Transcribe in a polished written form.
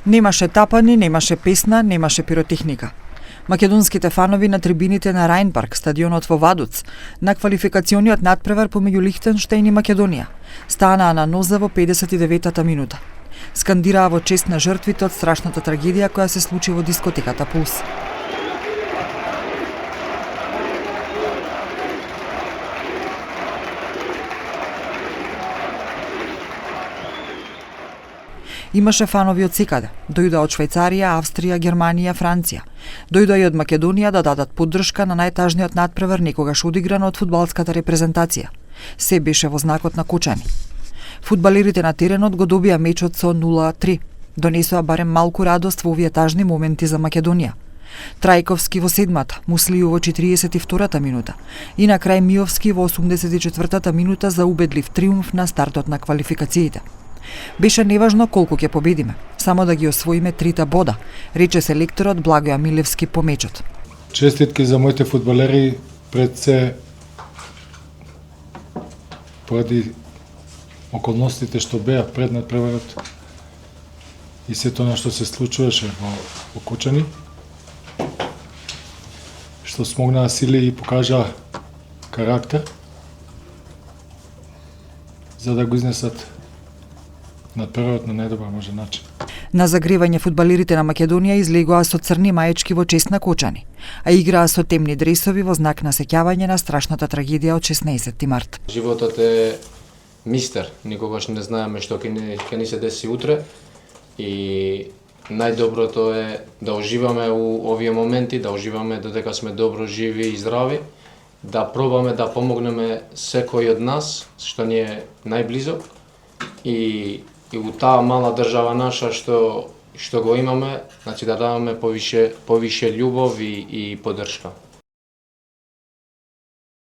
Немаше тапани, немаше песна, немаше пиротехника. Македонските фанови на трибините на Рајнпарк, стадионот во Вадуц, на квалификациониот надпревар помеѓу Лихтенштеин и Македонија, станаа на ноза во 59-та минута. Скандираа во чест на жртвите од страшната трагедија која се случи во дискотеката Пулс. Имаше фанови од секаде. Дојдоа од Швајцарија, Австрија, Германија, Франција. Дојдоа и од Македонија да дадат поддршка на најтажниот надпревар некогаш одигран од фудбалската репрезентација. Се беше во знакот на Кочани. Фудбалерите на теренот го добија мечот со 0-3. Донесоа барем малку радост во овие тажни моменти за Македонија. Трајковски во 7-та, Муслију во 42-та минута и на крај Миовски во 84-та минута за убедлив триумф на стартот на квалификациите. Беше неважно колку ќе победиме, само да ги освоиме 3 бода, рече селекторот Благоја Милевски по мечот. Честитки за моите фудбалери, пред се поради околностите што беа пред надпреварот и сето на што се случуваше во Кочани, што смогнаа сили и покажаа карактер за да го изнесат надпреварот на најдобар можен начин. На загревање фудбалерите на Македонија излегоа со црни маечки во чест на Кочани, а играа со темни дресови во знак на сеќавање на страшната трагедија од 16 март. Животот е мистер, никогаш не знаеме што ќе ни се деси утре и најдоброто е да уживаме у овие моменти, да уживаме додека сме добро живи и здрави, да пробаме да помогнеме секој од нас што ни е најблизок и у таа мала држава наша што го имаме, значи да даваме повише љубов и поддршка.